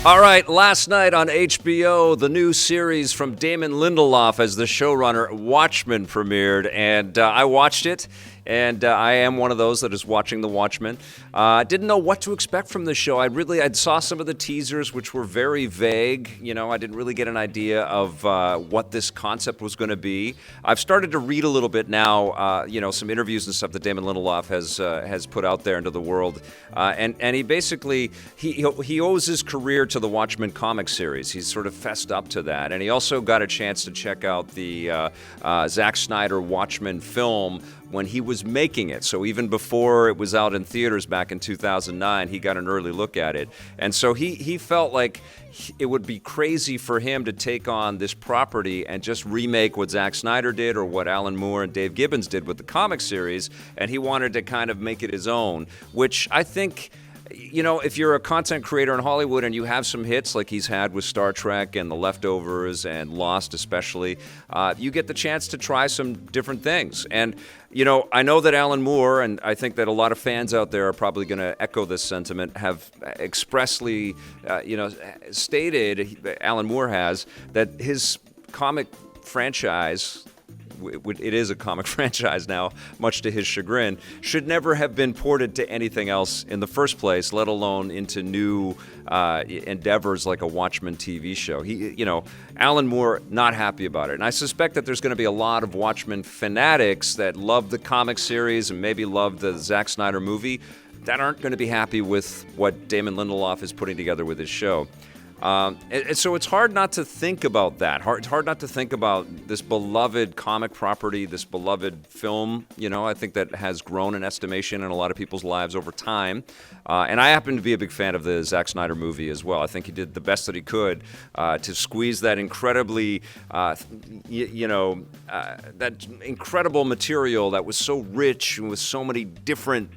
All right, last night on HBO, the new series from Damon Lindelof as the showrunner, Watchmen, premiered, and I watched it. And I am one of those that is watching The Watchmen. I didn't know what to expect from the show. I saw some of the teasers, which were very vague. You know, I didn't really get an idea of what this concept was going to be. I've started to read a little bit now, some interviews and stuff that Damon Lindelof has put out there into the world. And he basically, he owes his career to the Watchmen comic series. He's sort of fessed up to that. And he also got a chance to check out the Zack Snyder Watchmen film when he was making it. So even before it was out in theaters back in 2009, he got an early look at it. And so he felt like it would be crazy for him to take on this property and just remake what Zack Snyder did or what Alan Moore and Dave Gibbons did with the comic series. And he wanted to kind of make it his own, which I think, you know, if you're a content creator in Hollywood and you have some hits like he's had with Star Trek and The Leftovers and Lost especially, you get the chance to try some different things. And, you know, I know that Alan Moore, and I think that a lot of fans out there are probably going to echo this sentiment, have expressly, stated, Alan Moore has, that his comic franchise, it is a comic franchise now, much to his chagrin, should never have been ported to anything else in the first place, let alone into new endeavors like a Watchmen TV show. Alan Moore not happy about it. And I suspect that there's going to be a lot of Watchmen fanatics that love the comic series and maybe love the Zack Snyder movie that aren't going to be happy with what Damon Lindelof is putting together with his show. So it's hard not to think about that. It's hard not to think about this beloved comic property, this beloved film. You know, I think that has grown in estimation in a lot of people's lives over time. And I happen to be a big fan of the Zack Snyder movie as well. I think he did the best that he could to squeeze that incredibly, that incredible material that was so rich and with so many different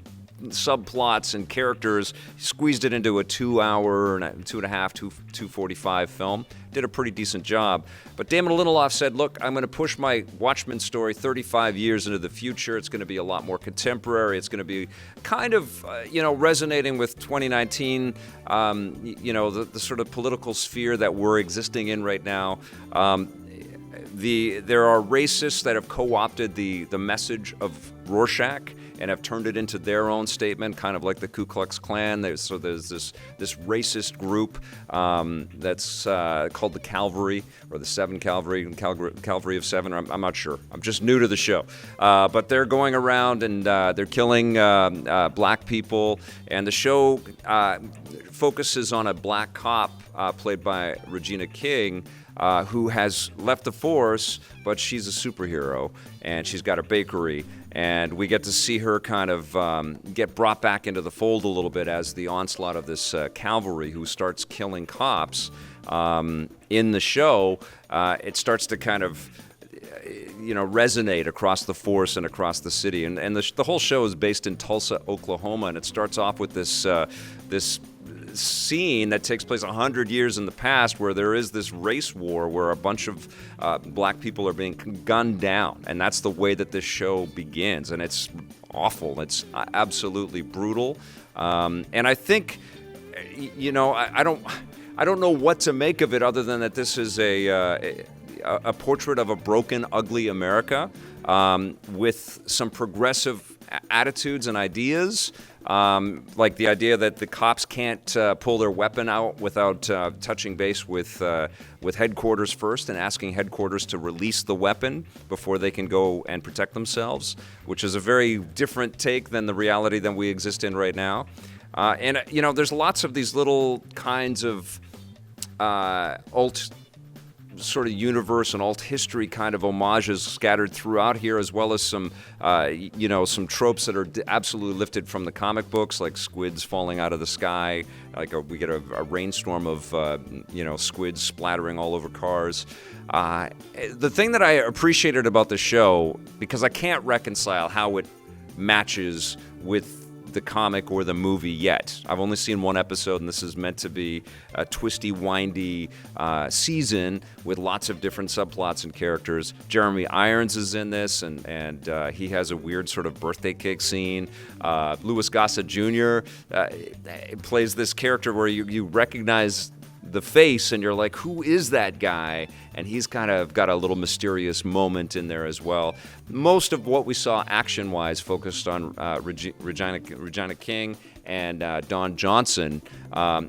subplots and characters, squeezed it into a 2 hour, 2.5, 2:45 film. Did a pretty decent job. But Damon Lindelof said, look, I'm going to push my Watchmen story 35 years into the future. It's going to be a lot more contemporary. It's going to be kind of, resonating with 2019, the sort of political sphere that we're existing in right now. There are racists that have co-opted the message of Rorschach and have turned it into their own statement, kind of like the Ku Klux Klan. There's this racist group that's called the Cavalry, or the Seven Cavalry, Cavalry of Seven. I'm not sure. I'm just new to the show. But they're going around and they're killing black people. And the show focuses on a black cop played by Regina King, who has left the force, but she's a superhero, and she's got a bakery. And we get to see her kind of get brought back into the fold a little bit as the onslaught of this cavalry who starts killing cops in the show. It starts to kind of resonate across the force and across the city. And the whole show is based in Tulsa, Oklahoma, and it starts off with this scene that takes place 100 years in the past, where there is this race war where a bunch of black people are being gunned down, and that's the way that this show begins, and it's awful. It's absolutely brutal, and I think, I don't know what to make of it other than that this is a portrait of a broken, ugly America with some progressive attitudes and ideas. Like the idea that the cops can't pull their weapon out without touching base with headquarters first and asking headquarters to release the weapon before they can go and protect themselves, which is a very different take than the reality that we exist in right now. And there's lots of these little kinds of alt sort of universe and alt history kind of homages scattered throughout here, as well as some some tropes that are absolutely lifted from the comic books, like squids falling out of the sky. We get a rainstorm of squids splattering all over cars. The thing that I appreciated about the show, because I can't reconcile how it matches with the comic or the movie yet. I've only seen one episode, and this is meant to be a twisty, windy season with lots of different subplots and characters. Jeremy Irons is in this, and he has a weird sort of birthday cake scene. Louis Gossett Jr. Plays this character where you recognize the face, and you're like, who is that guy? And he's kind of got a little mysterious moment in there as well. Most of what we saw action-wise focused on Regina King and Don Johnson,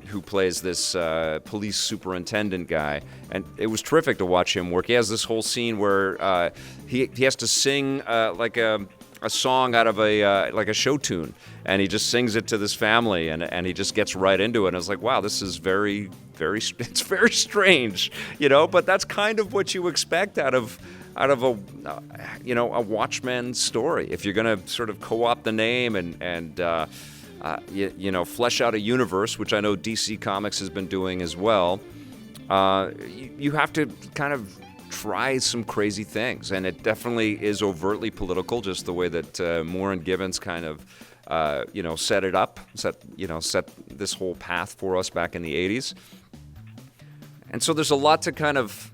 who plays this police superintendent guy. And it was terrific to watch him work. He has this whole scene where he has to sing like a song out of like a show tune, and he just sings it to this family, and he just gets right into it. And I was like, wow, this is it's very strange, but that's kind of what you expect out of a Watchmen story. If you're going to sort of co-opt the name and flesh out a universe, which I know DC Comics has been doing as well, you have to kind of try some crazy things, and it definitely is overtly political, just the way that Moore and Gibbons kind of set it up, set this whole path for us back in the 80s. And so there's a lot to kind of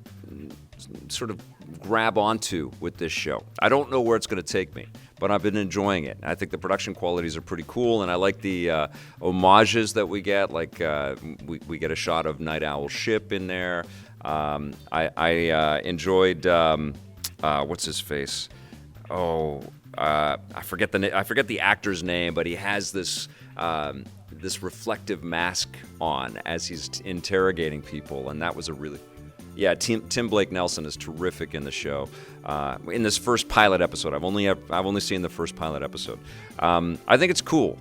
sort of grab onto with this show. I don't know where it's going to take me, but I've been enjoying it. I think the production qualities are pretty cool, and I like the homages that we get. Like we get a shot of Night Owl's ship in there. I enjoyed what's his face? I forget the actor's name, but he has this reflective mask on as he's interrogating people, and that was Tim Blake Nelson is terrific in the show. In this first pilot episode, I've only seen the first pilot episode. I think it's cool.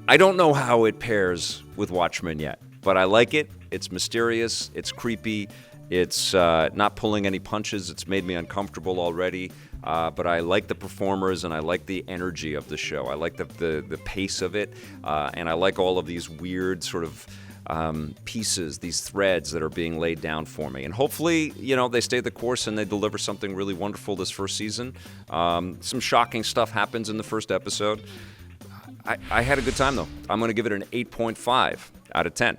I don't know how it pairs with Watchmen yet, but I like it. It's mysterious. It's creepy. It's not pulling any punches. It's made me uncomfortable already. But I like the performers, and I like the energy of the show. I like the pace of it, and I like all of these weird sort of pieces, these threads that are being laid down for me. And hopefully, they stay the course and they deliver something really wonderful this first season. Some shocking stuff happens in the first episode. I had a good time, though. I'm going to give it an 8.5 out of 10.